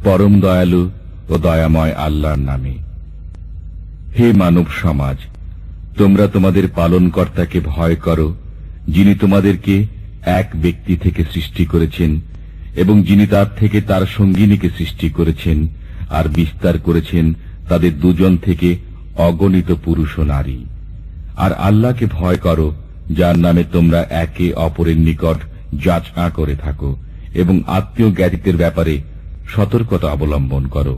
পরম দয়ালু ও দয়াময় আল্লাহর নামে। হে মানব সমাজ, তোমরা তোমাদের পালনকর্তাকে ভয় করো, যিনি তোমাদেরকে এক ব্যক্তি থেকে সৃষ্টি করেছেন এবং যিনি তার থেকে তার সঙ্গিনীকে সৃষ্টি করেছেন আর বিস্তার করেছেন তাদের দুজন থেকে অগণিত পুরুষ ও নারী। আর আল্লাহকে ভয় করো, যার নামে তোমরা একে অপরের নিকট যাচনা করে থাকো এবং আত্মীয় জ্ঞাতিদের ব্যাপারে সতর্কতা অবলম্বন করো।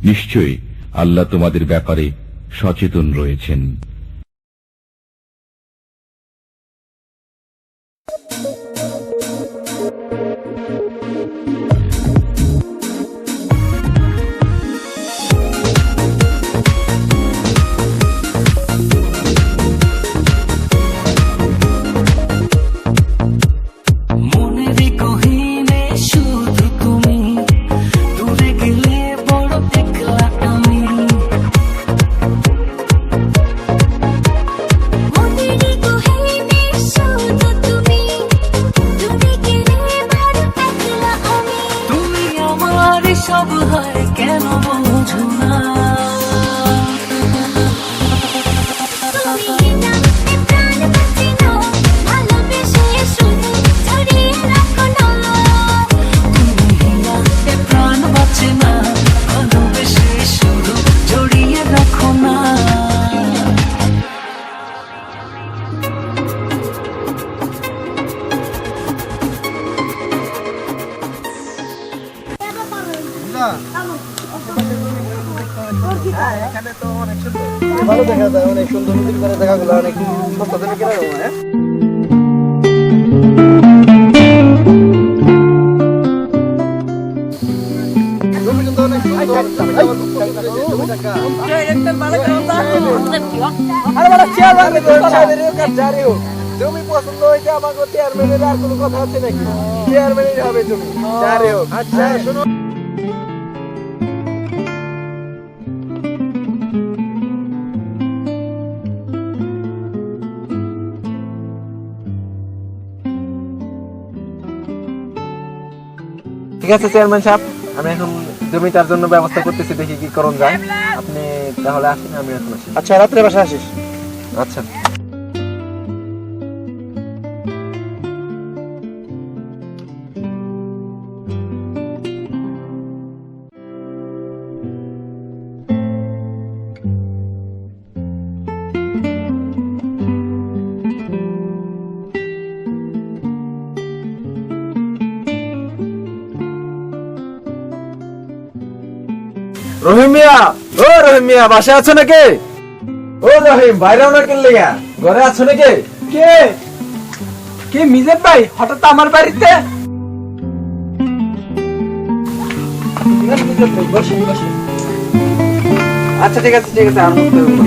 নিশ্চয়ই আল্লাহ তোমাদের ব্যাপারে সচেতন রয়েছেন। সব হয় কেন বোঝো না? প্রাণ বাঁচে না, ভালোবেসে শুধু জড়িয়ে রাখো না। এখানে তো অনেক সুন্দর, ভালো দেখা যায়, অনেক সুন্দর নদীর পাড়ে জায়গাগুলো অনেক সস্তা দামে কেনা যাবে। হ্যাঁ, জমি কিন্তু অনেক সুন্দর। জমি পছন্দ হয়েছে আমাকে চেয়ারম্যানের, আর কোনো কথা আছে নাকি? চেয়ারম্যানের হবে জমি, যারে হোক। আচ্ছা শোনো, ঠিক আছে চেয়ারম্যান সাহেব, আমি এখন জমিটার জন্য ব্যবস্থা করতেছি, দেখি কি করণ যায়। আপনি তাহলে আসেন, আমি এখন আসি। আচ্ছা, রাত্রে বাসায় আসিস। আচ্ছা। রহিম মিয়া, ও রহিম মিয়া, বাসায় আছো নাকি? ও রহিম, বাইরেও না কিনলে ঘরে আছো নাকি? কে কে? মিজান ভাই, হঠাৎ আমার বাড়িতে? আচ্ছা ঠিক আছে, ঠিক আছে, আর বলতে হবে না।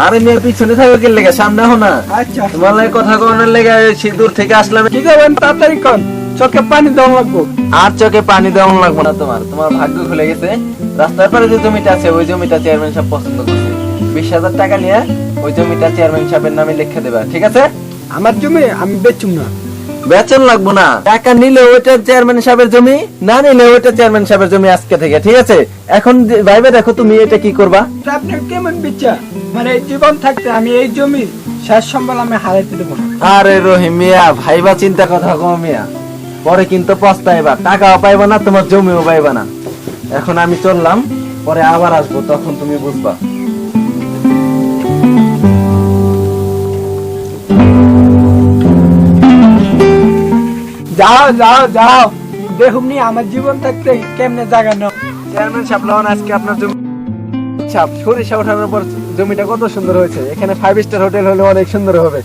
আরে মেয়ে পিছনে থাকো কি লেগে, সামনে হো না। আচ্ছা, তোমার লাগে কথা কনের লেগে দূর থেকে আসলাম। কি যাবেন, তাড়াতাড়ি কন, চোখে পানি দেওয়া লাগবো। আর চোখে পানি দেওয়া লাগবো না, তোমার তোমার ভাগ্য খুলে গেছে। রাস্তার পারে যে জমিটা আছে, ওই জমিটা চেয়ারম্যান সাহেব পছন্দ করছে। 20,000 টাকা নিয়ে ওই জমিটা চেয়ারম্যান সাহেবের নামে লিখে দেবা, ঠিক আছে? আমার জমি আমি বেচুম না। বেচন লাগবো না, টাকা নিলে ওইটা চেয়ারম্যান সাহেবের জমি, না নিলে ওইটা চেয়ারম্যান সাহেবের জমি আজকে থেকে, ঠিক আছে? এখন ভাইবে দেখো তুমি এটা কি করবা। আপনি কেমন বিচার, মানে জীবন থাকতে আমি এই জমি শেষ সম্বল আমি হারাইতে দেবো না। আরে রহিম মিয়া, ভাইবা চিন্তা কথা কম মিয়া, পরে কিন্তু পস্তাইবা, টাকাও পাইবা না, তোমার জমিও পাইবা না। এখন আমি চললাম, পরে আবার আসবো, তখন তুমি বুঝবা। যাও যাও যাও, দেখুন নি আমার জীবন থাকতে কেমনে জাগানো। চেয়ারম্যান সাহেব, লন আজকে আপনার জমি সরিষা ওঠানোর পর জমিটা কত সুন্দর হয়েছে। এখানে 5 স্টার হোটেল হলে অনেক সুন্দর হবে।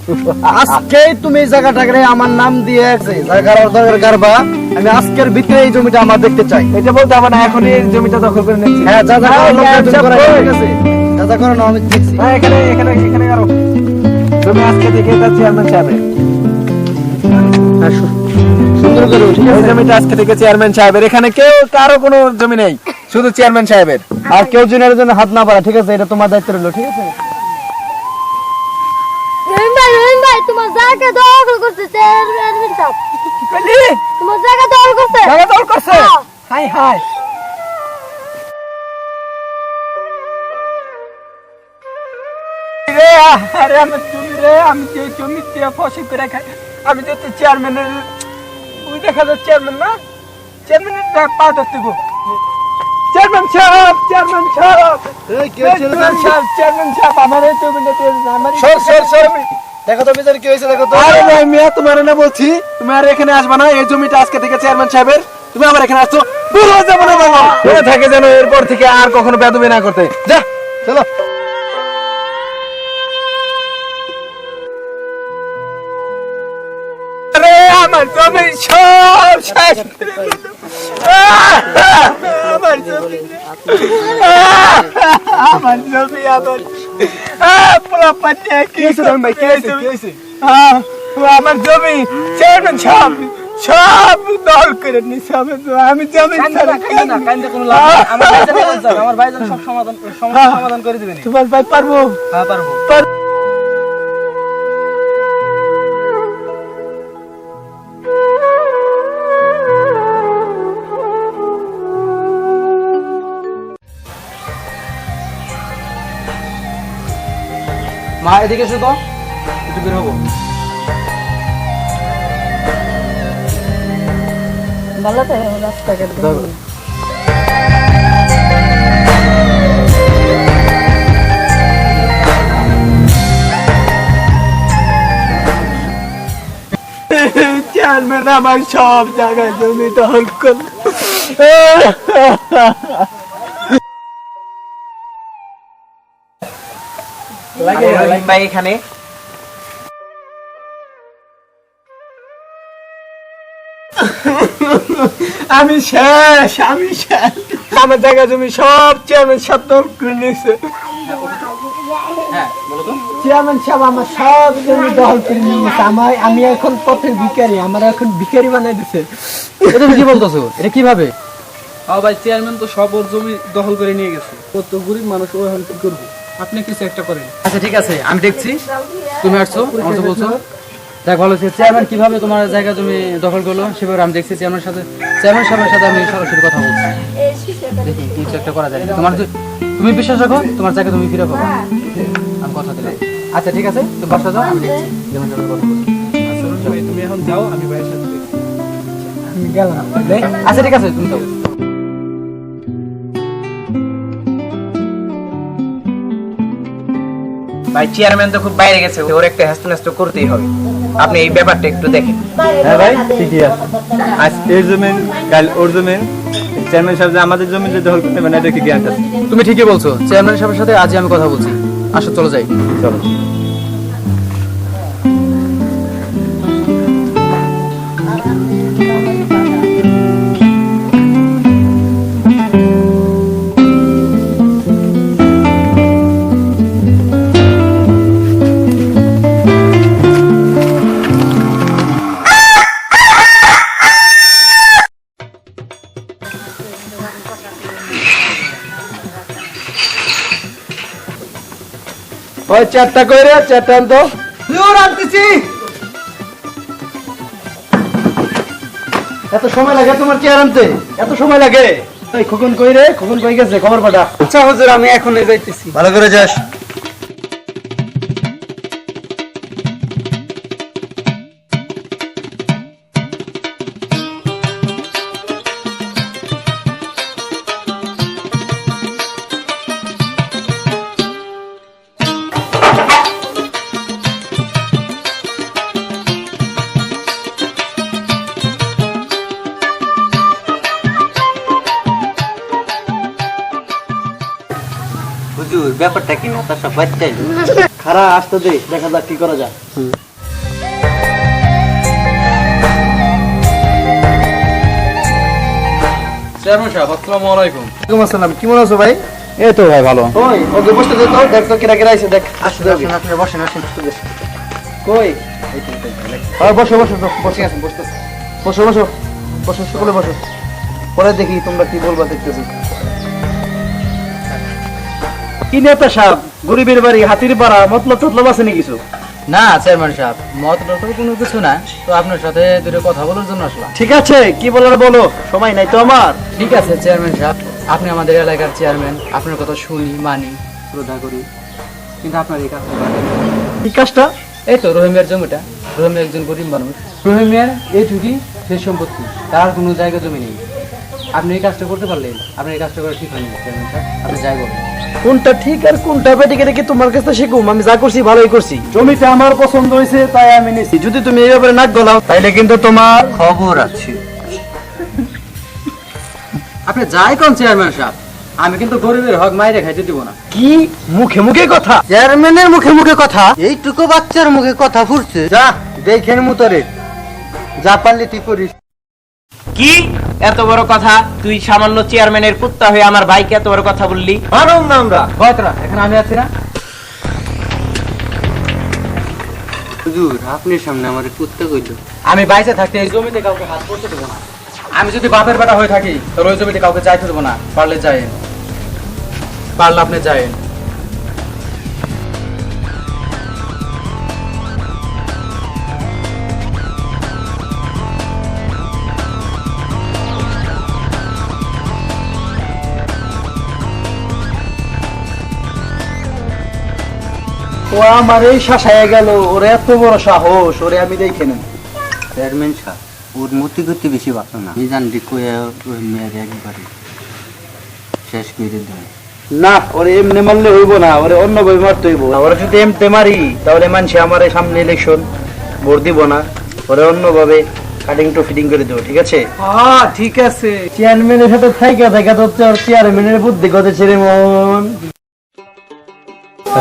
আজকে তুমি জায়গাটাকে আমার নাম দিয়ে জায়গার দরকার করবা। আমি আজকের ভিতরে এই জমিটা আমার দেখতে চাই। এটা বলতে হবে না, এখনই জমিটা দখল করে নিচ্ছি। হ্যাঁ, যা যা করো ঠিক আছে, যা যা করো আমি দেখছি। হ্যাঁ, এখানে এখানে এখানে আরো জমি আজকে থেকে এটা চেয়ারম্যান সাহেবের। সুন্দর করে এই জমিটা আজকে থেকে চেয়ারম্যান সাহেবের। এখানে কেউ কারো কোনো জমি নেই, শুধু চেয়ারম্যান সাহেবের। আর কেউ জনের জন্য হাত না পারে, ঠিক আছে? এটা তোমার দায়িত্ব রইলো, ঠিক আছে? রহিম ভাই তোমার জায়গা দখল করতেছে, সাহেব কি করলি? তোমার জায়গা দখল করছে জায়গা দখল করছে? হ্যাঁ। High high. রে, আরে আমার জমি রে, আমি যে জমি দিয়ে ফসল করে খাই, আমি তো চেয়ারম্যানের ওই দেখা যাচ্ছে চেয়ারম্যান না, চেয়ারম্যানের পা ধরতে গো। চেয়ারম্যান সাহেব, চেয়ারম্যান সাহেব, চেয়ারম্যান সাহেব, চেয়ারম্যান সাহেব, আমার এই জমিটা দিয়ে দিন, আমার এই জমি। দেখো তো বিচার কি হয়েছে দেখো তো। আরে ভাই মিয়া, তোমার না বলছি, তুমি আর এখানে আসবে না। এই জমিটা আজকে থেকে চেয়ারম্যান সাহেবের। তুমি আমার এখানে আসছো, দূর হয়ে যাবো না বাবা। মনে থাকে যেন এরপর থেকে আর কখনো বেদবি না করতে। যা, চলো। আরে আমার জমি সব শেষ করে দিল। আমার জমি, আমার জমি, আমার প্রপার্টি কি ভাই, কি হয়েছে, কি হয়েছে? আমার জমি চেয়ারম্যান সব সব দল করে নিছে। আমি জমি আমার ভাইজান সব সমস্যা সমাধান করে দিবেন। তোমার ভাই পারবো? হ্যাঁ পারবো। মা এদিকে এসো তো, একটু বের হবো। ভালো তো রাস্তাঘাট চেয়ারম্যান আমার সব জায়গায় জমি দখল করল। ভাই এখানে আমি শেষ, আমি শেষ। আমার জায়গা জমি সব চেয়ারম্যান সব দখল করে নিয়েছে। চেয়ারম্যান সাহেব আমার সব জমি দখল করে নিয়েছে। আমি এখন পথের ভিখারি, আমার এখন ভিখারি বানাই দিছে। এটা কি বলতেছো? এটা কিভাবে? ভাই চেয়ারম্যান তো সব ওর জমি দখল করে নিয়ে গেছে। কত গরিব মানুষ, ও এখন কি করবে? আপনি কিছু একটা করেন। আচ্ছা ঠিক আছে, আমি দেখছি। তুমি আসছো, আমার তো বলছো। দেখ ভালো হচ্ছে, চেয়ারম্যান কিভাবে তোমার জায়গা জমি দখল করলো সেভাবে আমি দেখছি। চেয়ারম্যান সাহেবের সাথে আমি সরাসরি কথা বলছি। দেখি কিছু একটা করা যায়। তুমি বিশ্বাস রাখো, তোমার জায়গা তুমি ফিরে পাবো, আমি কথা দিলাম। আচ্ছা ঠিক আছে, তুমি বাসা যাও, আমি দেখছি চেয়ারম্যান সাহেবের কথা বলছি। তুমি এখন যাও, আমি ভাইয়ের সাথে দেখছি। আমি গেলাম। আচ্ছা ঠিক আছে, তুমি যাও। ভাই চেয়ারম্যান তো খুব বাইরে গেছে, ওর একটা হ্যাস্ত করতেই হবে। আপনি এই ব্যাপারটা একটু দেখেন। হ্যাঁ ভাই ঠিকই আছে। আজ এর জমিন, কাল ওর জমিন। চেয়ারম্যান সাহেব যে আমাদের জমি যে দখল করতে পারে এটা কি গ্যারান্টি আছে? তুমি ঠিকই বলছো, চেয়ারম্যান সাহেবের সাথে আজই আমি কথা বলছি। আসো চলো যাই। চলো। ওই চারটা কইরে, চারটা আনতো। আনতেছি। এত সময় লাগে তোমার চেয়ার আনতে? এত সময় লাগে? এই খোকন কই রে? খোকন কই গেছে? খবর পাঠা। আচ্ছা হুজুর, আমি এখনই যাইতেছি। ভালো করে যাস। হুজুর ব্যাপারটা কি না তার সব বাচ্চাই খারা আসতে দে, দেখা যাক কি করা যায়। চেয়ারম্যান সাহেব, আসসালামু আলাইকুম। ওয়ালাইকুম আসসালাম। কেমন আছো ভাই? এই তো ভাই ভালো। ওই ওকে বসতে দে তো, দেখ তো কিরা কিরা আইছে, দেখ। আসতে দে, আপনি বসেন, আসেন। কই? হ্যাঁ বসো বসো, বসে আছেন, বসতেছে। বসো বসো বসো, সকলে বসো। পরে দেখি তোমরা কি বলবা, দেখতেছি। কি নেতা সাহেব, গরিবের বাড়ি, হাতির পাড়া, মতলব টতলব আছে নি কিছু? না চেয়ারম্যান সাহেব, মত তো কোনো কিছু না, তো আপনার সাথে দুটো কথা বলার জন্য আসলাম। ঠিক আছে, কি বলার বলো, সময় নাই তো আমার। ঠিক আছে চেয়ারম্যান সাহেব, আপনি আমাদের এলাকার চেয়ারম্যান, আপনার কথা শুনি, মানি, শ্রদ্ধা করি, কিন্তু আপনার এই কাজটা করেন না। কি কাজটা? এই তো রহিমের জমিটা, রহিম একজন গরিব মানুষ, রহিমের এইটুকুই শেষ সম্পত্তি, তার কোনো জায়গা জমি নেই। আপনি এই কাজটা করতে পারলেন, আপনি এই কাজটা করে ঠিক হয়নি চেয়ারম্যান সাহেব, আপনি যাই বলেন। কোনটা ঠিক আর কোনটা বেটিকে রেখে তোমার কাছে শিখুম? আমি যা করছি ভালোই করছি, জমিটা আমার পছন্দ হয়েছে তাই আমি নিছি। যদি তুমি এই ব্যাপারে নাক গলাও তাইলে কিন্তু তোমার খবর আছে। আপনি যাই কোন চেয়ারম্যান সাহেব, আমি কিন্তু গরিবের হক মাইরে খাইতে দিব না। কি মুখে মুখে কথা? চেয়ারম্যানের মুখে মুখে কথা, এইটুকু বাচ্চার মুখে কথা ফুটছে। যা দেখেন মুতরে, যা পারলি তুই করিস। কি এত বড় কথা? তুই সামান্য চেয়ারম্যানের কুত্তা হয়ে আমার ভাইকে এত বড় কথা বললি? মারুম না আমরা। ভয়তরা এখানে আমি আছি না। হুজুর আপনার সামনে আমার কুত্তা কইল। আমি বাইসে থাকতে এই জমিতে কাউকে হাত করতে দেবো না। আমি যদি বাপের বেটা হয়ে থাকি তাহলে ওই জমিতে কাউকে যাইতে দেবো না। পারলে যায়েন, পারলে আপনি যায়েন। ও আমার এই শাসায় গেল, ওর এত বড় সাহস, ওরে আমি দেখে নেব। চেয়ারম্যান সাহেব ওর মতি গতি বেশি ভালো না, মিজান ডিকোয়া মেয়ের একবারে শেষ করে দেয়। না, ওরে এমনি মারলে হইব না, ওরে অন্য ভাবে মারতে হইব। ওরে যদি এমতে মারি তাহলে মানুষ আমার সামনে ইলেকশন ভোট দিব না, ওরে অন্য ভাবে কাটিং টু ফিটিং করে দেবো। ঠিক আছে? হ্যাঁ ঠিক আছে। চেয়ারম্যানের সাথে থাইকা থাইকা তো চেয়ারম্যানের বুদ্ধি কত ছেড়ে মন।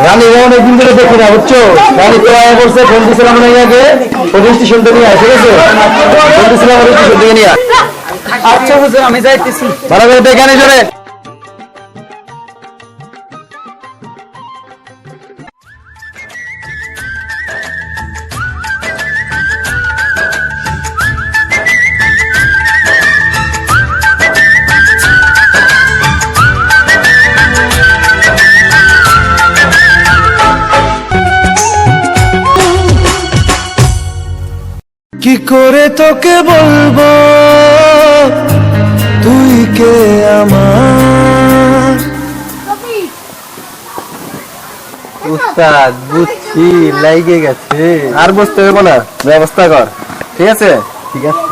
রানী অনেকদিন ধরে দেখি না, বুঝছো? রানী তো আয়া করছে, ফোন দিয়েছিলাম আগে, পুলিশ স্টেশন থেকে নিয়ে আসে, ঠিক আছে? ফোন দিয়েছিলাম স্টেশন থেকে নিয়ে। আচ্ছা হুজুর আমি যাইতেছি। ভালো করে দেখে আনি চলে। কি করে তোকে বলবো তুই কে আমার? উস্তাদ বুঝছি, লাইগে গেছে, আর বুঝতে হবে না, ব্যবস্থা কর। ঠিক আছে? ঠিক আছে।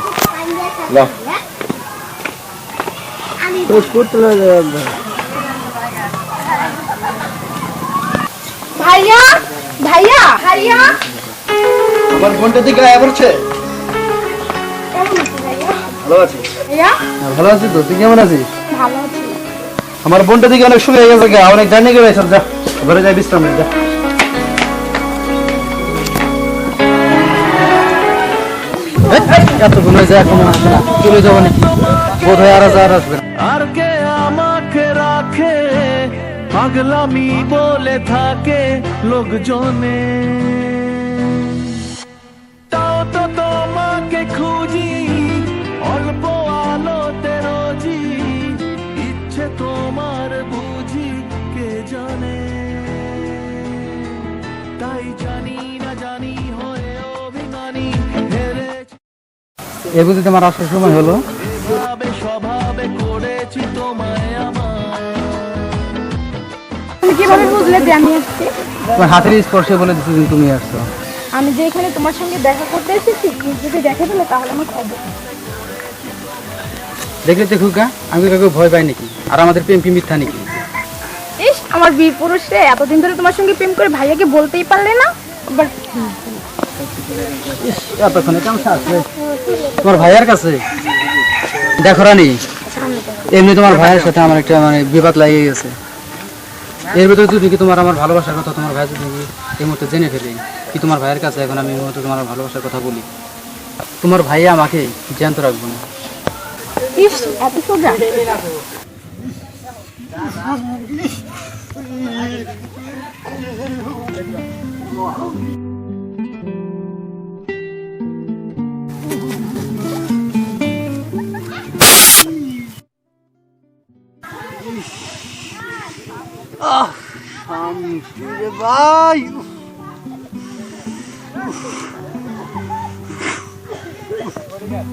ভাইয়া ভাইয়া ভাইয়া, আমার বোনটা দিকে আয়া পড়ছে। কেমন আছো ভাইয়া? ভালো আছি। ভাইয়া ভালো আছি তো, তুই কেমন আছিস? ভালো আছি। আমার বোনটা দিকে অনেক শুকিয়ে গেছে, অনেক জার্নি করে গেছে। যা ঘরে যাই, বিশ্রাম নে, যা। এতক্ষণ হয়ে যায় এখনো আসবে না, চলে যাবো নাকি? বোধ হয় আর আসবে না। আর কে আমাকে রাখে, পাগলামি বলে থাকে লোকজনে, তাও তো তোমাকে খুঁজি অল্প আলোতে রোজি, ইচ্ছে তোমার বুঝি কে জানে, তাই জানি না জানি হয়ে অভিমানী হেরে এ বুঝি তোমার আসার সময় হলো? স্বভাবে স্বভাবে করেছি তোমায় আমার। তুমি কিভাবে বুঝলে যে আমি আসছি? তোমার হাতের স্পর্শে বলে দিচ্ছি যে তুমি আসছো। আমি যে এখানে তোমার সঙ্গে দেখা করতে এসেছি, যদি দেখে ফেলে তাহলে আমার খবর। দেখলে তো খুকা, আমি কাউকে ভয় পাই নাকি? আর আমাদের প্রেম কি মিথ্যা নাকি? ইস, আমার বীর পুরুষ রে, এতদিন ধরে তোমার সঙ্গে প্রেম করে ভাইয়াকে বলতেই পারলে না। আবার এতক্ষণে কেমন আসবে তোমার ভাইয়ার কাছে? দেখো রানী, এমনি তোমার ভাইয়ের সাথে আমার একটা বিবাদ লাগিয়ে গেছে। এর ভিতরে যদি কি তোমার আমার ভালোবাসার কথা তোমার ভাই যদি এই মুহূর্তে জেনে ফেলে, কি তোমার ভাইয়ের কাছে এখন আমি এই মুহূর্তে তোমার ভালোবাসার কথা বলি, তোমার ভাইয়া আমাকে জ্যান্ত রাখবো না। ইস, এত সোজা? ভাই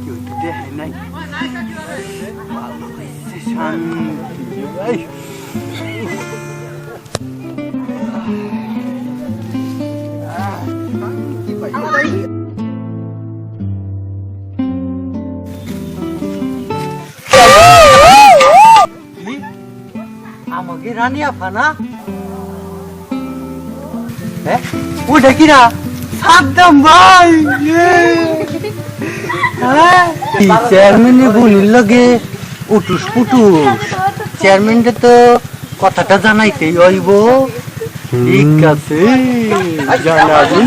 কেউ তো দেখে নাই ভালো হয়েছে, শান্তি ভাই। আমাকে রানী আফা না? ওটা কিনা সাদ্দাম ভাই। চেয়ারম্যানের বোনের লগে উটুস পুটুস, চেয়ারম্যানকে তো কথাটা জানাইতেই হইব। ঠিক আছে, জানাবি।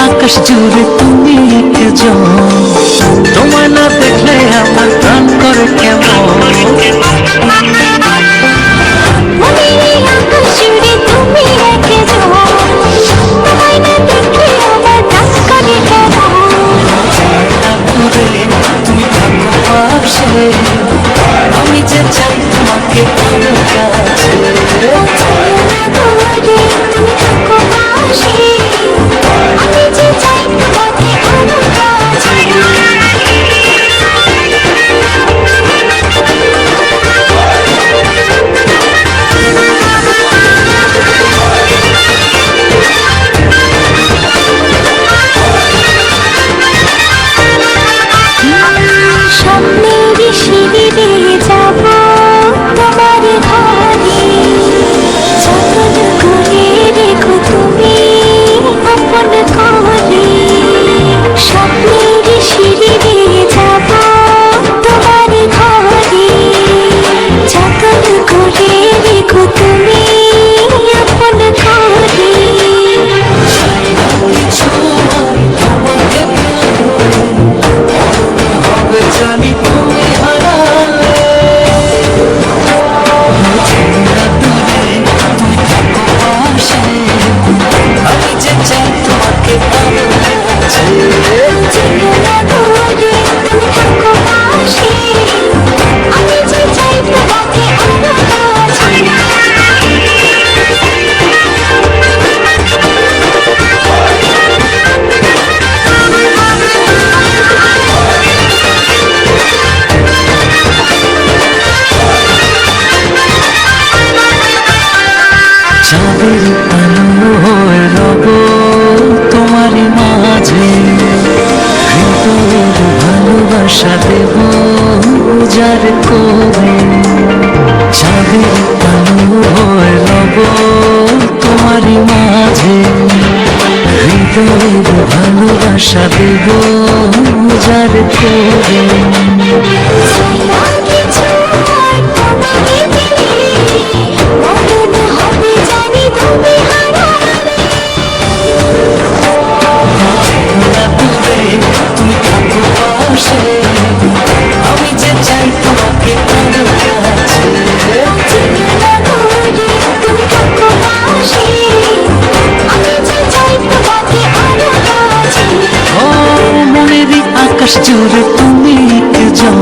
আকাশ জুড়ে তুমি একজন, তোমায় না দেখলে আমার প্রাণ করে কেমন। তুমি থাকো পাশে, আমি যে চাই তোমাকে আমার কাছে। চাঁদের আলো হয়ে রব তোমার মাঝে, হৃদয়ের ভালোবাসা দেব যার করে। চাঁদের আলো হয়ে রব তোমার মাঝে, হৃদয়ের ভালোবাসা দেব যার করে। আমি যে চাই তোমাকে আমার কাছে। ও মনেরই আকাশ জুড়ে তুমি একজন,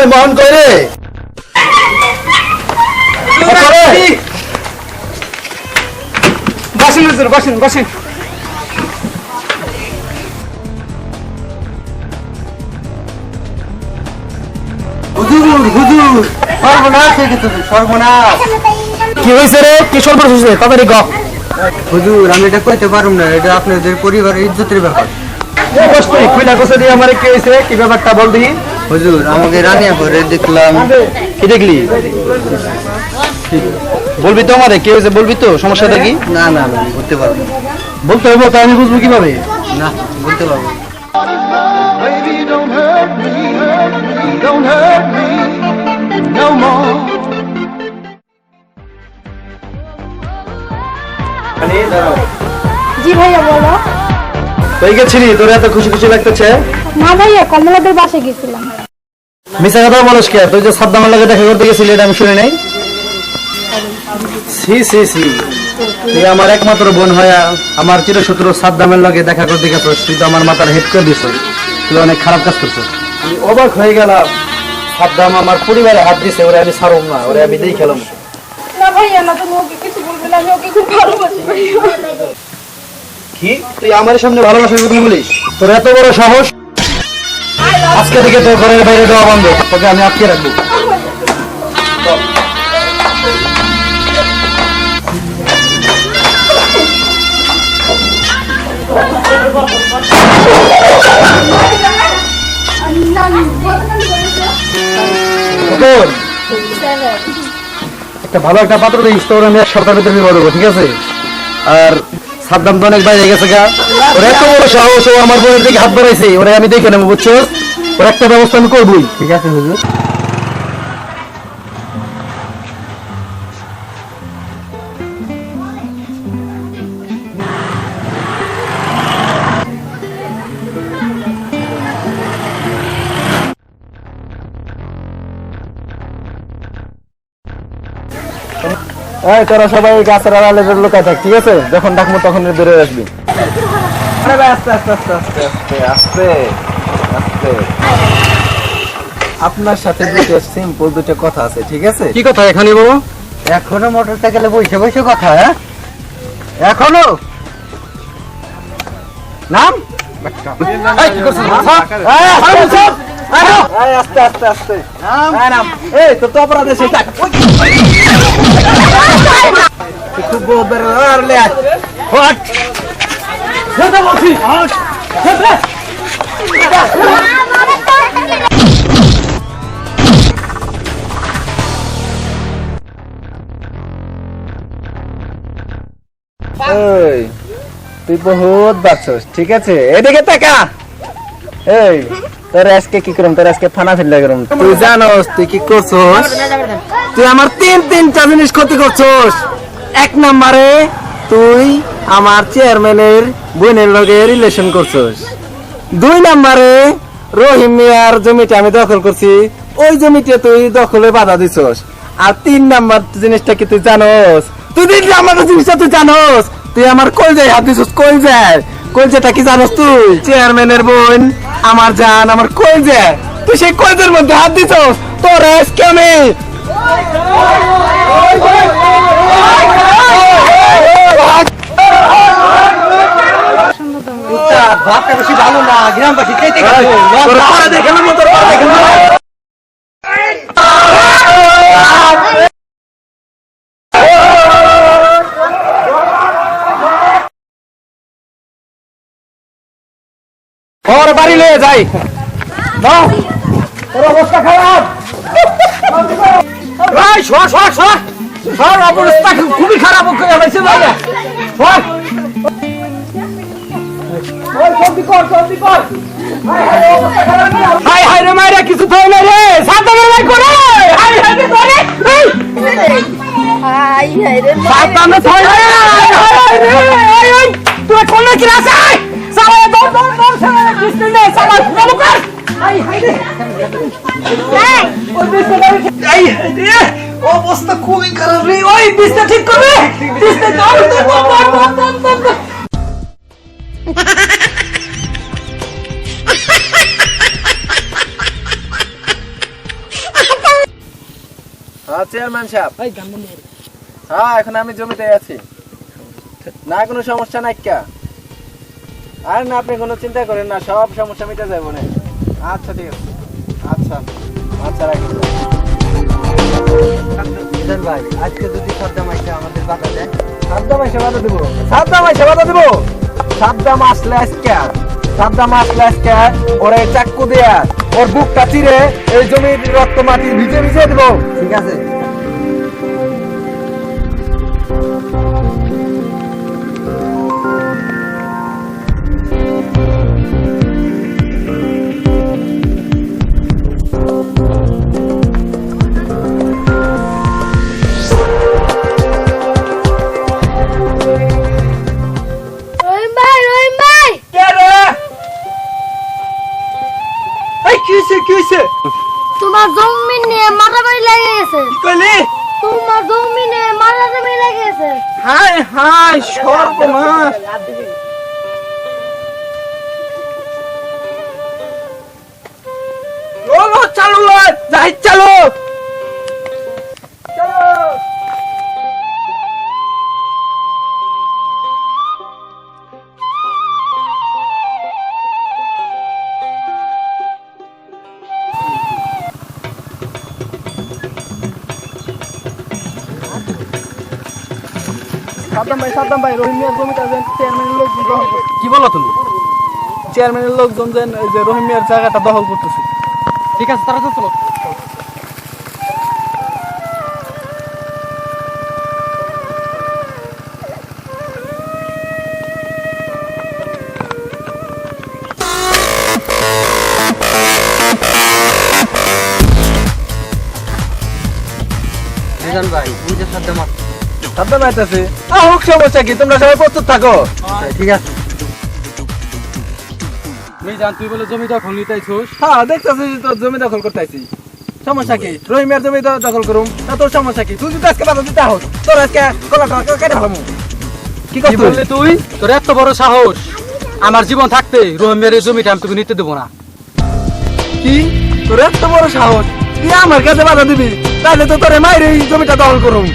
ওই মহন কই রে বসেন হুজুর, বসেন বসেন। হুজুর হুজুর সর্বনাশ হয়ে গেছে সর্বনাশ। কি হয়েছে রে? কি সর্বনাশ হয়েছে? তাড়াতাড়ি ক। হুজুর আমি এটা কইতে পারুম না, এটা আপনাদের পরিবারের ইজ্জতের ব্যাপার। খুইলা কোসে দিয়ে আমারে কি হয়েছে? কি ব্যাপারটা বল দেখি। হুজুর আমাকে রানিয়া করে দেখলাম। কি দেখলি? বলবি তো আমারে কি হয়েছে? বলবি তো, সমস্যাটা কি? না না না বলতে পারবো না। বলতে হবে তো, আমি বুঝবো কিভাবে? না বলতে পারবো না। জি ভাইয়া বলো। কই গেছিলি? তোর এত খুশি খুশি লাগতেছে? না ভাইয়া, কমলাদের বাসে গেছিলাম। মিছা কথা বলস কে? তুই যে সাদ্দামের লাগে দেখা করতে গেছিলি, এটা আমি শুনি নাই। সি সি সি, তুই আমার একমাত্র বোন হয়ে আমার চিরশত্রু সাদ্দামের লাগে দেখা করতে গেছিস। তুই তো আমার মাথার হেড করে দিছিস। তুই অনেক খারাপ কাজ করছিস। আমি অবাক হয়ে গেলাম। সাদ্দাম আমার পরিবারে হাত দিছে, ওরে আমি ছাড়ব না, ওরে আমি দিয়ে খেলাম। না ভাইয়া না, তুমি ওকে কিছু বলবে না, আমি ওকে খুব ভালোবাসি ভাইয়া। কি তুই আমার সামনে ভালোবাসার কথা বলিস? তোর এত বড় সাহস! আজকে থেকে তোর ঘরের বাইরে দেওয়া বন্ধ, তোকে আমি আটকে রাখবো। খোকন, একটা ভালো একটা পাত্র দিস, তোর আমি এক সপ্তাহের ভিতরে বিবাহ দেবো, ঠিক আছে? আর সাদ্দাম তো অনেক বাইরে গেছে গা, ওর এত বড় সাহস, ও আমার বোনের দিকে হাত বাড়াইছে, ওরা আমি দেখে নেবো, বুঝছো? ওর একটা ব্যবস্থা আমি করবই। ঠিক আছে হুজুর। এই তোরা সবাই গাছের আড়ালে লুকায় থাক, ঠিক আছে? যখন ডাকবো তখন বেরোয় আসবি। আস্তে আস্তে আস্তে আস্তে আস্তে আস্তে আস্তে। আপনার সাথে দুটো সিম্পল দুটো কথা আছে, ঠিক আছে? কি কথা এখানে বাবু? এখনো মোটর সাইকেলে বসে বসে কথা? হ্যাঁ এখনো নাম? এই, কি করছিস? আস্তে আস্তে আস্তে নাম। এই তোর তো অপরাধ আছে, খুব বহুত বের আর লে আয়। হট সেটা বলছি, হট সেটা। এই তুই বহুত বাচ্চাস, ঠিক আছে? এদিকে তাকা। এই তোর আজকে কি করুম? তোর আজকে ফানা ফেললে করুম। তুই জানোস তুই কি করছস? তুই আমার তিনটা জিনিস ক্ষতি করছস। এক নম্বরে তুই আমার চেয়ারম্যানের বোনের লগে রিলেশন করছস। 2 নম্বরে রহিম মিয়ার জমিটা আমি দখল করছি, ওই জমিতে তুই দখলে বাধা দিছস। আর 3 নাম্বার জিনিসটা কি তুই জানোস? তুই 3 নাম্বার জিনিসটা তুই জানোস? তুই আমার কলজায় হাত দিছস। কলজাটা কি জানোস? তুই চেয়ারম্যানের বোন আমার জান, আমার কলজা, তুই সেই কলজের মধ্যে হাত দিছস। তোর আজকে আমি ভাবটা বেশি ভালো না, গ্রামবাসী খেতে ওর বাড়ি নিয়ে যাই। তোর অবস্থা খারাপ। অবস্থা খুবই খারাপ হয়েছে। কিছু তো না রে, সাবধানে ভাই করে। সাবধানে তুই কোন কি রাখা অবস্থা খুবই খারাপ রে। ওই বিছনা ঠিক করবে। চেয়ারম্যান সাহেব, হ্যাঁ এখন আমি জমিতে আছি, না কোনো সমস্যা নাই কা? আর না, আপনি কোনো চিন্তা করেন না, সব সমস্যা মিটে যাবে না। আচ্ছা ঠিক আছে, আচ্ছা আচ্ছা রাখি। মিজান ভাই, আজকে যদি সাদ্দাম আইসা আমাদের বাধা দেয়, সাদ্দাম এসে বাধা দিব, সাদ্দাম এসে বাধা দিব। সাদ্দাম আসলে আজকে, সাদ্দাম আসলে আজকে ওরে চাক্কু দিয়া ওর বুকটা চিরে এই জমির রক্ত মাটি ভিজে ভিজে দিব। ঠিক আছে? রহিম ভাই, রহিম ভাই, কে রে? এই কি হইছে, কি হইছে? তোমার জমি নিয়ে মারামারি লেগে গেছে। কইলি? তোমার জমি নিয়ে মারামারি লেগে গেছে। হায় হায় সর্বনাশ। চলো চালু লয়, যাই চালো চলো। সাদ্দাম ভাই, রহিম মিয়ার জমিটা যেন চেয়ারম্যানের লোকজন দখল করছে। কি বলো তুমি? চেয়ারম্যানের লোকজন যেন এই যে রহিম মিয়ার জায়গাটা দখল করতেছে। ঠিক আছে, তারা চলো। মিজান ভাই, ওই যে সাদ্দাম আসছে। সাদ্দাম আইতাছে, হোক সমস্যা কি, তোমরা সবাই প্রস্তুত থাকো। ঠিক আছে। মিজান, তুই বলে জমি দখল নিতে আইছস? হ্যাঁ দেখতেছি তো জমি দখল করতে আইছি, সমস্যা কি? রহিম মিয়ার জমি দখল করুম, তা তোর সমস্যা কি? তুই যদি আজকে বাধা দিতে হোস, তোর আজকে কলাটা কেটে ফেলামু। কি কি করছিস? বললি তুই? তোর এত বড় সাহস! আমার জীবন থাকতে রহিম মিয়ার এই জমিটা আমি তোকে নিতে দেবো না। কি তোর এত বড় সাহস, তুই আমার কাছে বাধা দিবি? তাহলে তো তোর মায়ের এই জমিটা দখল করুম।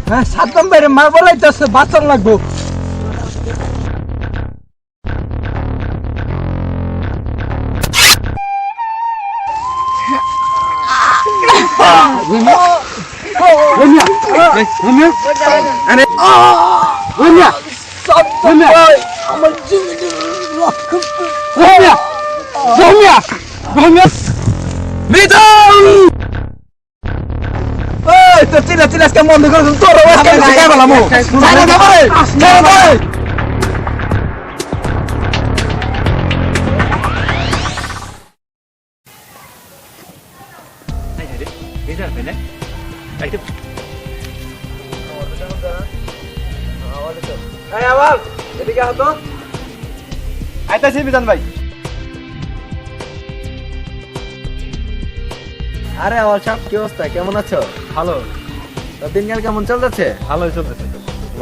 হ্যাঁ, সাদ্দাম ভাইরে মারবো লাইতেছে, বাঁচান লাগবো। তোর চিল্লা চিল্লা আজকে বন্ধ করে দিন, তোর আজকে আমি শিখাই ফেলামু। ছাড়ে দে ভাই, ছাড়ে দে। এই আবার এদিকে আহ তো। আইতাছি মিজান ভাই। আরে আমার সাহেব, কি অবস্থা, কেমন আছো? ভালো, তা দিনকাল কেমন চলতেছে? ভালোই চলতেছে।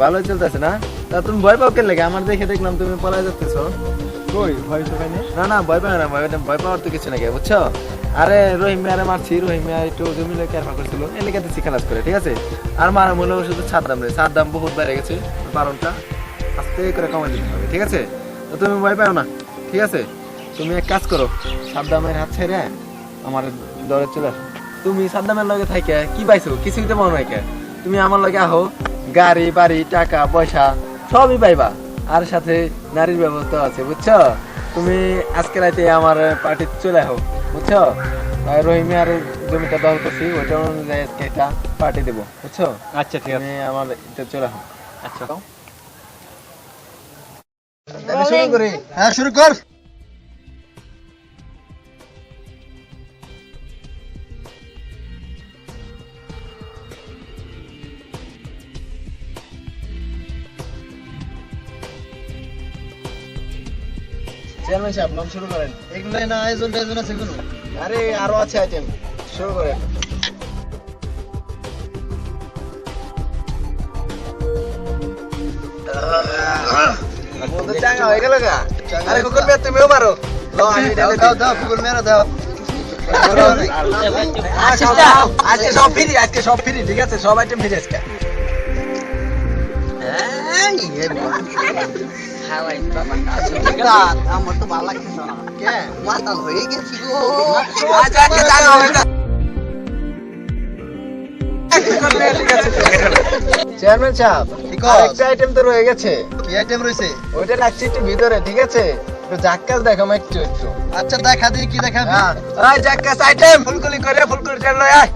ভালোই চলতেছে না? তা তুমি ভয় পাও কেন লেগে? আমার দেখে দেখলাম তুমি পলায় যাচ্তেছো। কই ভয় তো পাইনি। না না, ভয় পাও না, ভয় পাওয়ার তো কিছু নাকি, বুঝছো? আরে রহিম মিয়ারে মারছি, রহিম মিয়া একটু জমি লেগে কেরফা করছিল, এই লেগে দিচ্ছি খালাস করে, ঠিক আছে? আর মারা মূল্য শুধু সাদ্দাম রে, সাদ্দাম বহুত বেড়ে গেছে, বারণটা আস্তে করে কমাই দিতে হবে, ঠিক আছে? তো তুমি ভয় পাও না, ঠিক আছে? তুমি এক কাজ করো, সাদ্দামের হাত ছেড়ে আমার দরে চলে আসো। তুমি সাদ্দামের লগে থাইকে কি পাইছো? কিছুই তো মনে হয়। তুমি আমার লগে আহো, গাড়ি বাড়ি টাকা পয়সা সবই পাইবা, আর সাথে নারীর ব্যবস্থা আছে, বুঝছো? তুমি আজকে রাতে আমার পার্টিতে চলে আসো, বুঝছো? আর রহিমে আর জমিটা দখল করছি, ওইটা অনুযায়ী আজকে একটা পার্টি দেবো, বুঝছো? আচ্ছা ঠিক আছে। তুমি আমার এটা চলে আসো। আচ্ছা শুরু করি। হ্যাঁ শুরু কর। চেয়ারম্যান সাহেব, নাম শুরু করেন। এগুলো না আয়োজন টায়োজন আছে কোনো? আরে আরো আছে আইটেম, শুরু করেন। চাঙ্গা হয়ে গেল গা। আরে কুকুর মেয়ে তুমিও পারো। দাও দাও ফুকুর মেরা দাও। আজকে সব ফ্রি, আজকে সব ফ্রি, ঠিক আছে? সব আইটেম ফ্রি আজকে। আমার তো ভালো লাগছে না, কে মাতাল হয়ে গেছি গো। আচ্ছা আজকে চাঙ্গা হবে না। চেয়ারম্যান সাহেব, আরেকটা আইটেম তো রয়ে গেছে। কি আইটেম রয়েছে? ওইটা রাখছি একটু ভিতরে, ঠিক আছে? একটু জাক্কাস দেখাম একটু একটু। আচ্ছা দেখা দিই কি দেখাবি। হ্যাঁ, ওই জাক্কাস আইটেম ফুলকুলি করে, ফুলকুলি ট্রেন লয় আয়।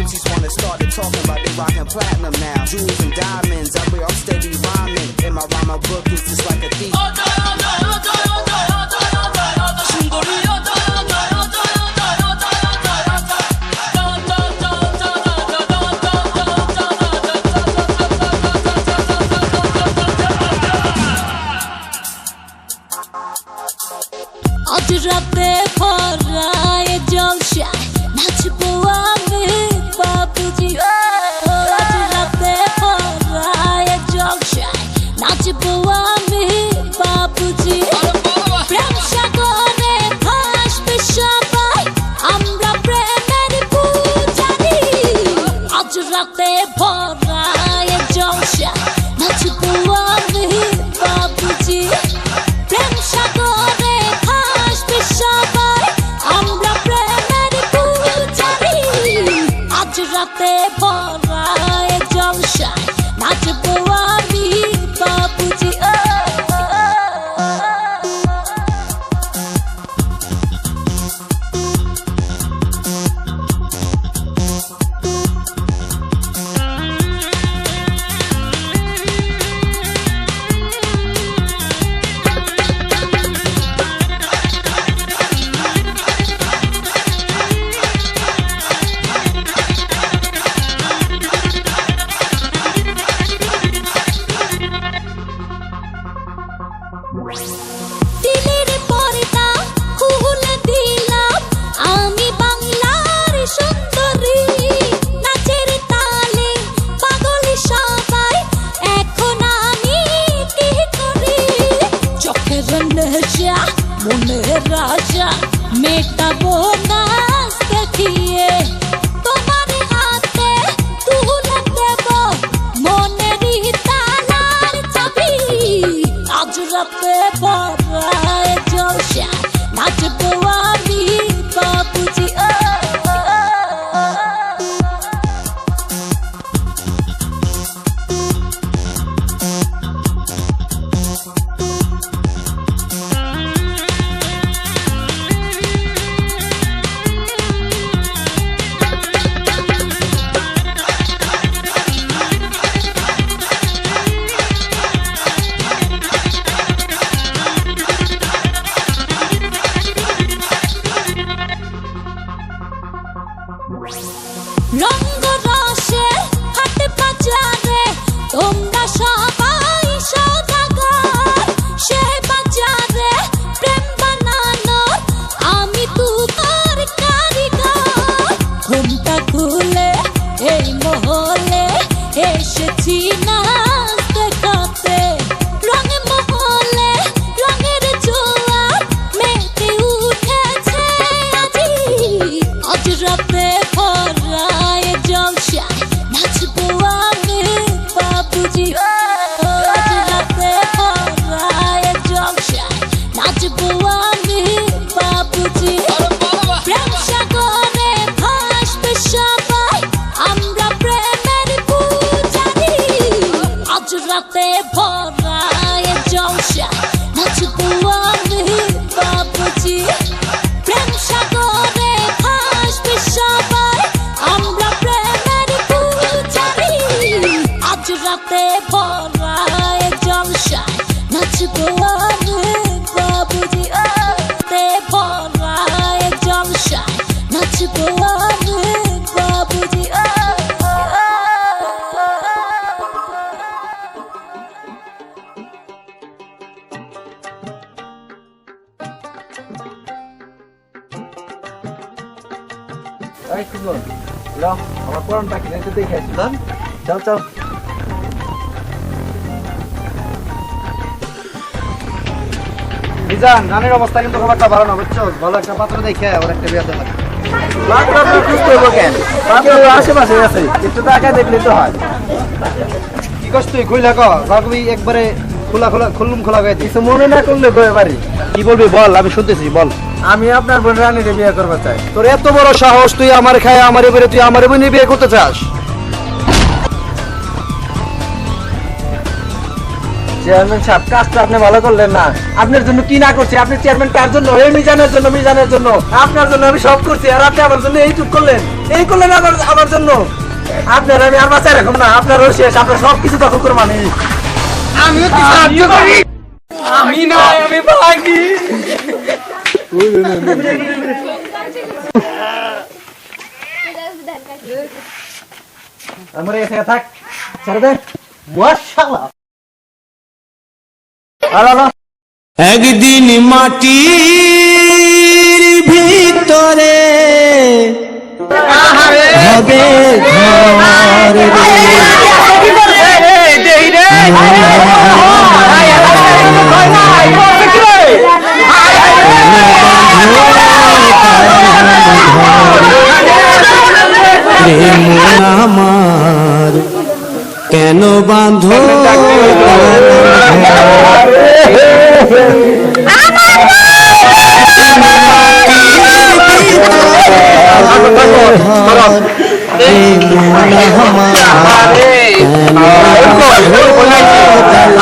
MCs wanna start to talking about they rockin' platinum now. Jewels and diamonds, I'm steady rhyming. And my rhyming book is just like a thief. আজ রাতে পরায় জলসায় নাচবো আমি বাবুজি, আজ রাতে পরায় জলসায় নাচবো আমি বাবুজি। প্রেম সাগরে ভাসবে সবাই, আমরা প্রেমের পূজারি। আজ রাতে পরায় জলসায় নাচবো আমি বাবুজি। প্রেম সাগরে ভাসবে সবাই, আমরা প্রেমের পূজারি। আজ রাতে ভরায় জলসায় নাচবো আমি বাবুজি। দিলের পর্দা খুলে দিলাম আমি বাংলার সুন্দরী। নাচের তালে পাগল সবাই, এখন আমি কি করি? চোখের নেশা মনের রাজা মেটাবো নাচ দেখিয়ে। তোমার হাতে তুলে দেব মনেরই তালার চাবি। আজ রাতে পরায় জলসায় নাচবো আমি বাবুজি। রঙ্গ রসে হাটে বাজারে তোমরা সবাই সদাগর। সে বাজারে প্রেম বানানোর আমি তোমার কারিগর। ঘুমটা খুলে এই মহলে এসেছি নাচ দেখাতে। রঙে মহলে রঙের রাতে ভরা এক জলসায় নাচবো অনেক বাবুজি রাতে ভরা এক জলসায় নাচবো অনেক বাবুজি এই সুজন, লো, আমার পুরানটা কিনে তো দেখে আসি, চল। চল চল। মিজান, রানের অবস্থা কিন্তু খুব একটা ভালো না, বুঝছো? ভালো একটা পাত্র দেখে ওর একটা বিয়ে দেওয়া। পাত্র আপনার খুঁজতে হইব কেন? পাত্র তো আশেপাশে আছে, একটু টাকা দেখলে তো হয়। কি করছ তুই? খুইলা ক, রাখবি একবারে খোলা হয়ে কিছু মনে না করলে কয়ে পারি। কি বলবি বল, আমি শুনতেছি, বল। আমি আপনার বোন রানীরে বিয়ে করতে চাই। তোর এত বড় সাহস, তুই আমার খায় আমার এবারে তুই আমার বোন বিয়ে করতে চাস? চেয়ারম্যান সাহেব, কাজটা আপনি ভালো করলেন না। আপনার জন্য কি না করছি? আপনি চেয়ারম্যান কার জন্য? এই মিজানের জন্য, মিজানের জন্য। আপনার জন্য আমি সব করছি, আর আপনি আমার জন্য এইটুক করলেন। এই করলেন আমার জন্য। আপনার আমি আর বাঁচাই রাখুন না। আপনারও শেষ, আপনার সবকিছু দখল করবো আমি। আমিও তুই সাহায্য করি। আমি না, আমি ভাগি। আমার এখানে থাক, ছেড়ে দেন। মাশাআল্লাহ। একদিন মাটির ভিতরে হবে ঘর আমার কেন বাঁধো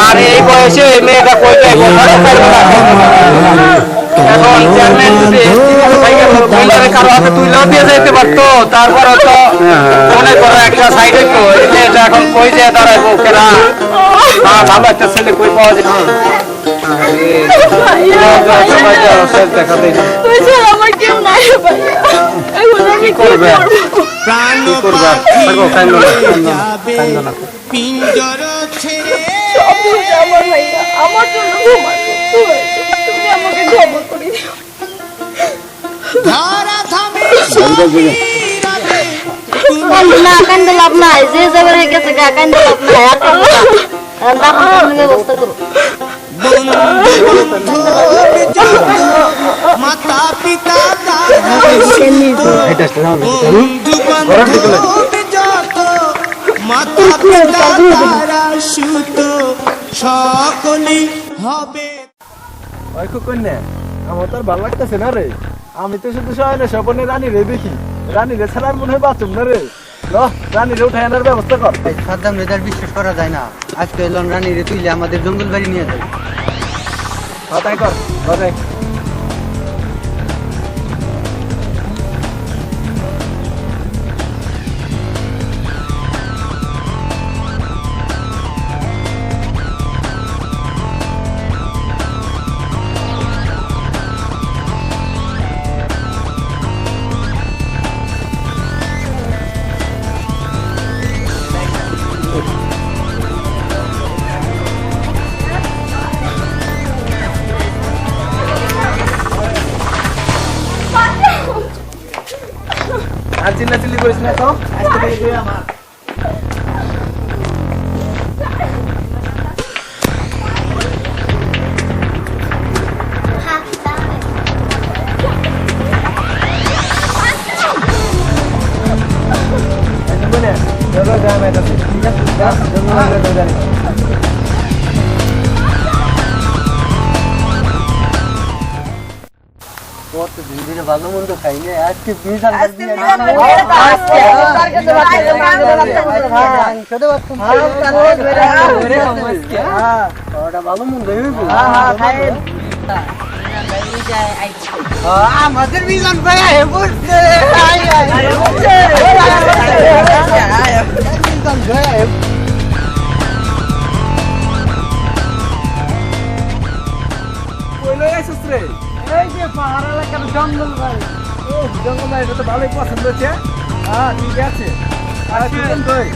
আরে এই বয়সে মেয়েটা কইতে এখন চেয়ারম্যান যদি কারো হাতে তুইলেও দিয়ে যেতে পারতো, তারপরে তো মনে করো একটা সাইডে তো এটা এখন কই যে দাঁড়াইবো কেনা। ভালো একটা ছেলে কই পাওয়া যায়। কি করবে? পিঞ্জর ছেড়ে আমার ভাইয়া আমার জন্য ঘুমাচ্ছে। তুমি আমাকে ক্ষমা করে দিও। ধরা থামে না কান্দে লাভ নাই, যে যাবার হয়ে গেছে গা কান্দে লাভ নাই। আর ব্যবস্থা করো। মাতা পিতা বন্ধু বান্ধব যত মাতা পিতা তারা সুত সকলেই হবে। ওই কন্যা, আমার তো আর ভালো লাগতেছে না রে। আমি তো শুধু শয়নে স্বপনে রানী রে দেখি। রানী রে ছাড়া মনে হয় বাঁচুম না রে। লো, রানী রে উঠে আনার ব্যবস্থা কর। সাদ্দাম রেজার বিশ্বাস করা যায় না। আজকে এলন রানীরে তুইলে আমাদের জঙ্গল বাড়ি নিয়ে যায়। তাই কর, ঘরে। আর চিল্লাচিল্লি করিস না তো, আজকে থেকে তুই আমার। ভালো মন্দ খাই না, আজকে বিশাল ভালো মন্দ আমাদের মিলন ভাই বলছে জঙ্গল ভাই জঙ্গল ভাই এটা তো ভালোই পছন্দ হচ্ছে হ্যাঁ ঠিক আছে আর দুজন কই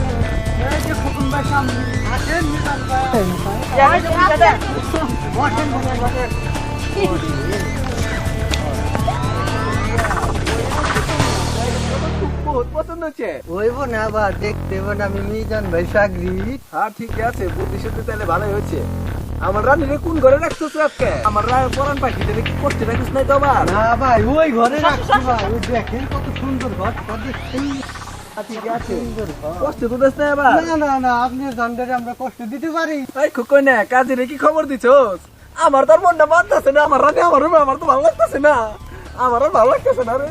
এই যে খোকন ভাই সামনে আসেন মিজান ভাই বসেন বসেন বহুত পছন্দ হচ্ছে হইব না আবার দেখতে না আমি মিজান ভাই সাগরি। হ্যাঁ ঠিক আছে বুদ্ধি শুদ্ধি তাহলে ভালোই হয়েছে আমার রানীরে কোন ঘরে রাখতেছ আজকে আমার পরান পাখি তাহলে কি করতে রাখিস নাই তো আবার না ভাই ওই ঘরে রাখছি ভাই ওই দেখেন কত সুন্দর ঘর দেখছেন। ঠিক আছে কষ্ট তো দেশ না আবার না না না আপনি জানলে আমরা কষ্ট দিতে পারি। এই খুকই না কাজে রে কি খবর দিছস আমার তোর মনটা বাঁধতেছে না আমার রাতে আমার রুমে আমার তো ভালো লাগতেছে না আমার আর ভালো লাগতেছে না রে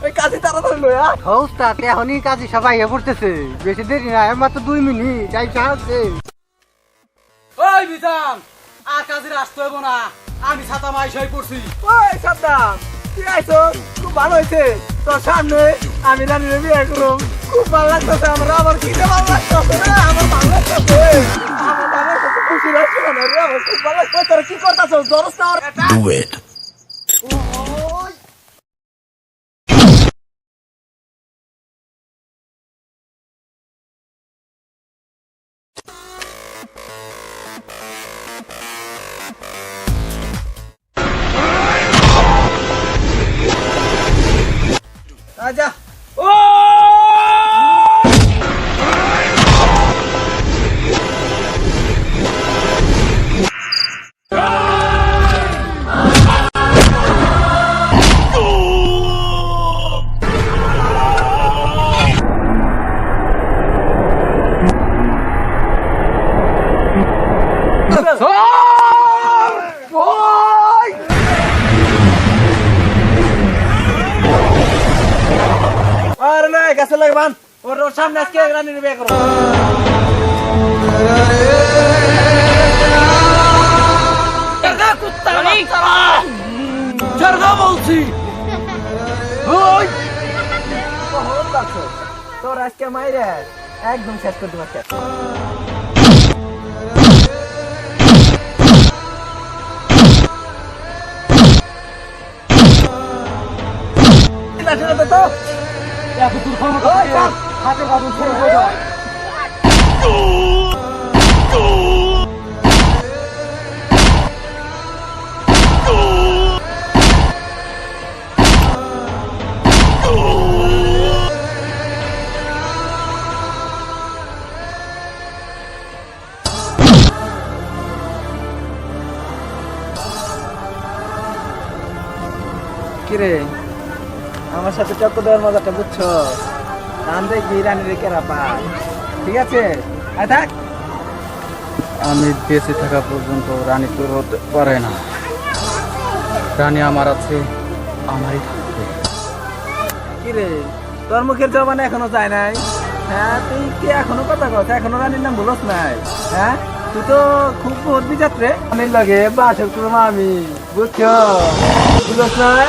ওই কাজে তাড়াতাড়ি লয়া ওস্তাদ এখনই কাজে সবাই পড়তেছে বেশি দেরি না মাত্র 2 মিনিট যাই চাচ্ছে। ওই বিধান আর কাজের আসতে হইব না আমি ছাতা মাইশাই করছি। ওই সাদ্দাম তুই আইছস খুব ভালো হয়েছে তোর সামনে আমি রানীর বিয়ে করুম খুব ভালো লাগতেছে আমার আবার কি যে ভালো লাগতেছে রে আমার ভালো লাগতেছে আমার ভালো লাগতেছে খুশি লাগছে না রে আমার খুব ভালো লাগতেছে তোর কি করতেছস দরস না Do it. আজা আর না গাছে লাগবান ওর সামনে আজকে রানীর বিয়ে করো বলছি তোর আজকে মাইরে একদম শেষ করতে পারছি তো এত দূর ক্ষমতা হাতে বাবু ছেড়ে হয়ে যায়। কিরে আমার সাথে চক্কর দেওয়ার মজাটা বুঝছো রান দেখবি রানীর কেরা পায় ঠিক আছে আয় থাক আমি বেঁচে থাকা পর্যন্ত রানী তোর হতে পারে না রানী আমার আছে আমারই থাকবে। কিরে তোর মুখের জবানে এখনো যায় নাই হ্যাঁ তুই কি এখনো কথা কস এখনো রানীর নাম বলস নাই হ্যাঁ তুই তো খুব বদবি যাত্রে আমি লাগে বাসর করবো আমি বুঝছো বুঝস নাই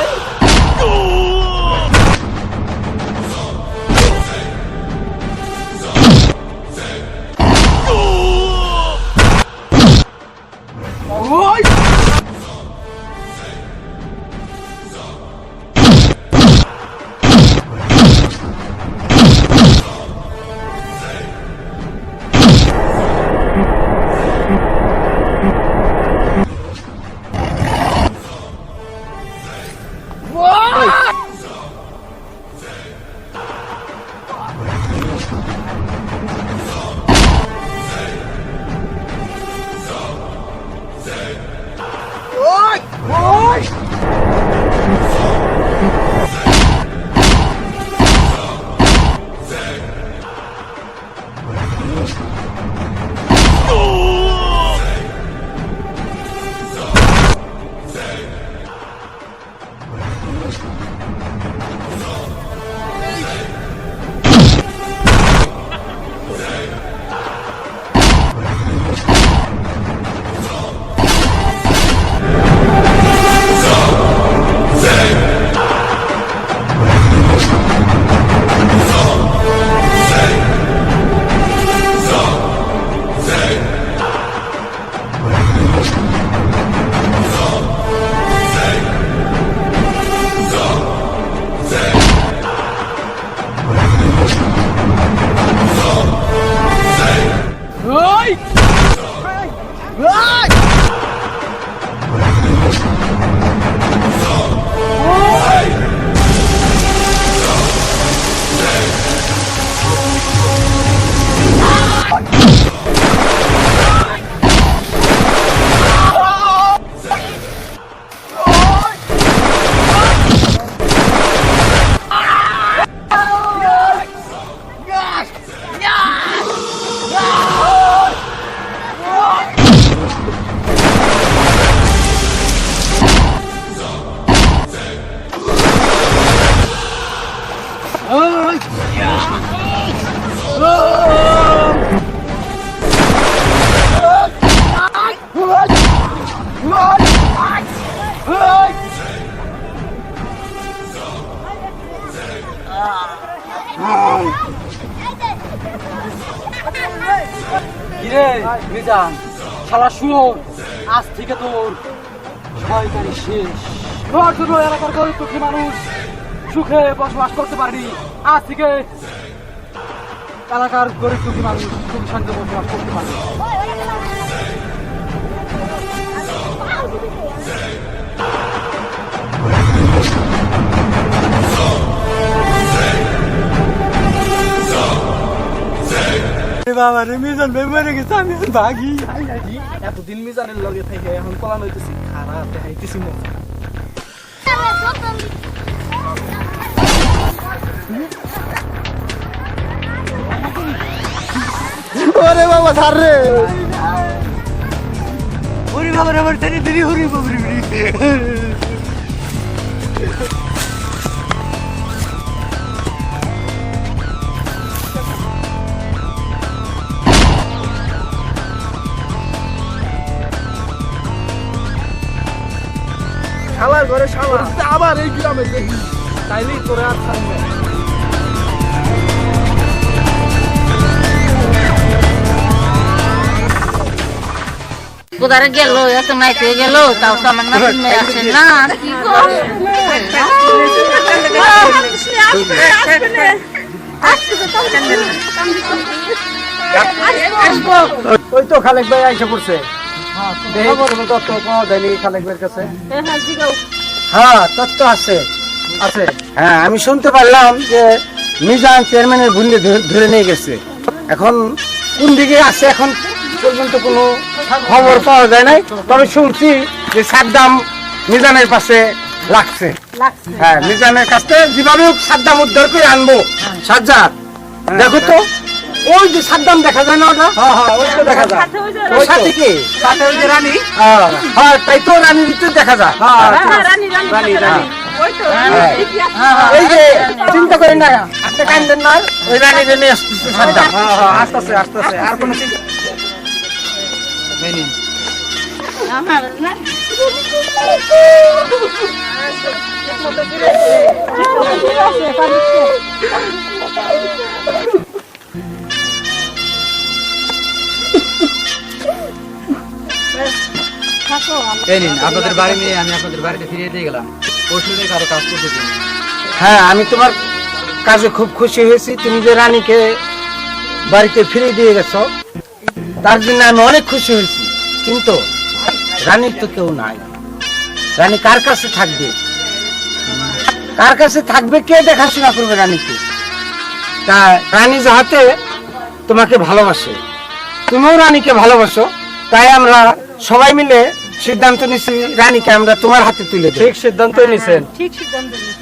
কিরে মিজান, শালা শুয়োর, আজ থেকে তোর শয়তানি শেষ। তোর জন্য এলাকার গরিব দুঃখী মানুষ সুখে বসবাস করতে পারেনি। আজ থেকে এলাকার গরিব দুঃখী মানুষ সুখ শান্তি বসবাস করতে পারবে। বাবা রে, মিজান ভাই মরে গেছে, আমি ভাগি। এতদিন মিজানের লগে থেকে এখন পলান হইতেছি, খারাপ দেখাইতেছি মজা। ওরে বাবা ধার রে, ওরে বাবা রে, আমার দেরি দেরি হরি বাবরি। শালার ঘরে শালা আবার এই গ্রামে দেখি, তাইলেই তোরে আর ছাড়বে। কোথায় গেল, এত নাইট হয়ে গেল, তাও তো আমার নাতিন মেয়ে আসে না। কি করে ওই তো খালেক ভাই আইসা পড়ছে। তথ্য পাওয়া যায়নি খালেক ভাইয়ের কাছে? হ্যাঁ, তথ্য আছে আছে। হ্যাঁ, আমি শুনতে পারলাম যে মিজান চেয়ারম্যানের ভুন্ডে ধরে নিয়ে গেছে। এখন কোন দিকে আছে এখন পর্যন্ত কোনো খবর পাওয়া যায় নাই, তবে শুনছি যে সাদ্দাম মিজানের পাশে লাগছে। হ্যাঁ, মিজানের কাছ থেকে যেভাবে হোক সাদ্দাম উদ্ধার করে আনবো। সাজ্জাদ, দেখো তো ওই যে সাদ্দাম দেখা যায় না, ওটা ওই তো দেখা যায়। ওর সাথে কি? সাথে ওই যে রানী। হ্যাঁ, তাই তো রানীর ভিতরে দেখা যায়। এই যে চিন্তা করেন না, আপনি কান্দেন না, ওই রানীর নিয়ে আসতেছে সাদ্দাম। আসতেছে আসতেছে, আর কোনো চিন্তা আপনাদের বাড়ি নিয়ে আমি আপনাদের বাড়িতে ফিরিয়ে দিয়ে গেলাম। ওষুধে কারো কাজ করতে দিন। হ্যাঁ, আমি তোমার কাজে খুব খুশি হয়েছি। তুমি যে রানীকে বাড়িতে ফিরিয়ে দিয়ে গেছো, তার জন্য আমি অনেক খুশি হয়েছি। কিন্তু রানীর তো কেউ নাই। রানী কার কাছে থাকবে? কার কাছে থাকবে? কে দেখাশোনা করবে রানীকে? তা রানী যাহাতে তোমাকে ভালোবাসে, তুমিও রানীকে ভালোবাসো, তাই আমরা সবাই মিলে সিদ্ধান্ত নিচ্ছি রানীকে আমরা তোমার হাতে তুলে দেব। ঠিক সিদ্ধান্ত নিছেন।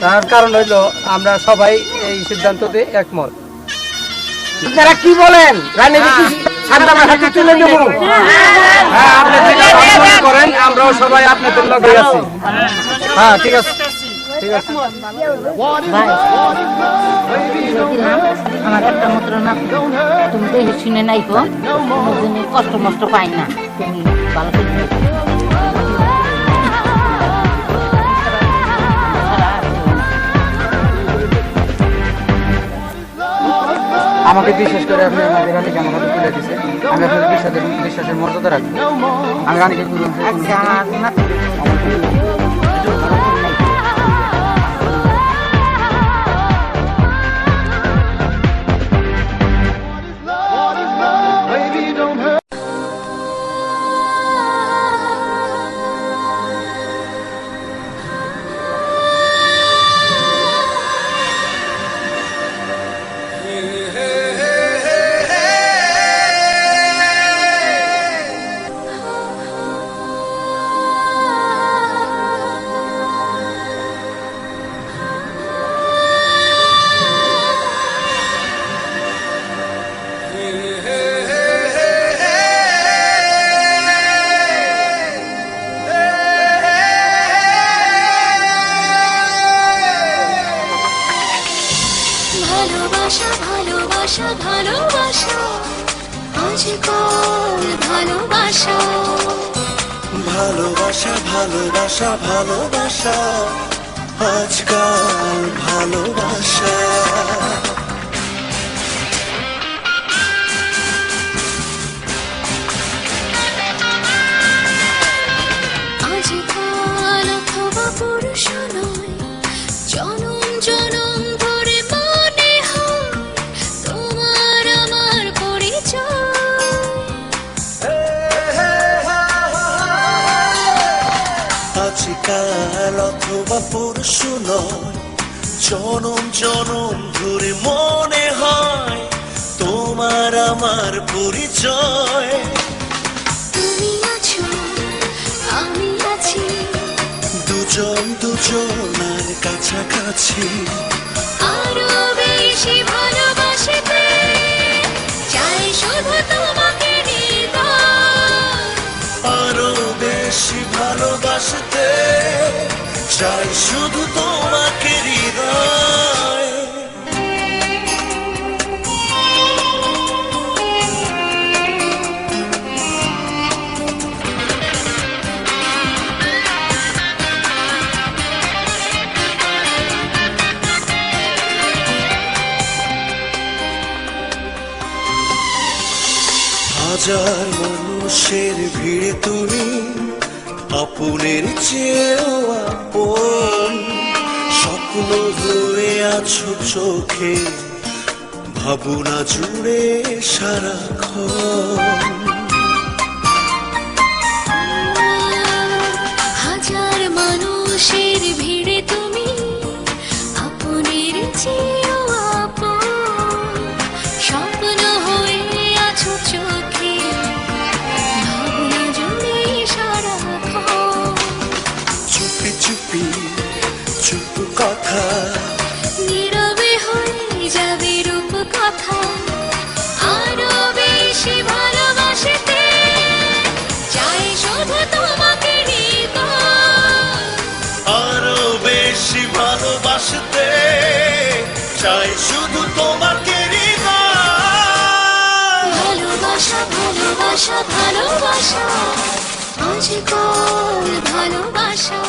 তার কারণ হইলো আমরা সবাই এই সিদ্ধান্ততে একমত। আপনারা কি বলেন? রানীকে কি সাদ্দামের হাতে তুলে দেব? হ্যাঁ, আপনি যেটা পছন্দ করেন, আমরাও সবাই আপনাদের লগে আছি। হ্যাঁ, ঠিক আছে ঠিক আছে। আমার একটা মাত্র না, তুমি দেখে শুনে নাই গো, কোনোদিনই কষ্ট মষ্ট পাই না। তুমি ভালো করে আমাকে বিশ্বাস করে আপনি আমাদের রানীকে আমার হাতে তুলে দিয়েছেন। আমি আপনাদের বিশ্বাসের মর্যাদা রাখবো। আমি রানীকে আচ্ছা, আমার নাতি আজকাল ভালোবাসা ভালোবাসা ভালোবাসা ভালোবাসা আজকাল ভালোবাসা আজকাল অথবা পুরুষ নয় জনম জনম ধরে মনে হয় তোমার আমার পরিচয় আজকাল অথবা পরশু নয় জনম জনম ধরে মনে হয় তোমার আমার পরিচয় তুমি আছো আমি আছি দুজন দুজনার কাছাকাছি আরো বেশি ভালোবাসতে চাই শুধু তোমাকে হৃদয় আরো বেশি ভালোবাসতে চাই শুধু তোমাকে হৃদয় হাজার মানুষের ভিড়ে তুমি আপনের চেয়েও আপন স্বপ্ন হয়ে আছো চোখে ভাবনা জুড়ে সারাক্ষণ হাজার মানুষের ভিড়ে তুমি আপনের চেয়েও আপন স্বপ্ন হয়ে আছো চোখে ভাবনা জুড়ে সারাক্ষণ চুপি চুপি চুপ কথা নীরবে হয়ে যাবে রূপ কথা আরো বেশি ভালোবাসতে চাই শুধু তোমাকে হৃদয় আরো বেশি ভালোবাসতে চাই শুধু তোমাকে হৃদয় ভালোবাসা ভালোবাসা ভালোবাসা আজকাল ভালোবাসা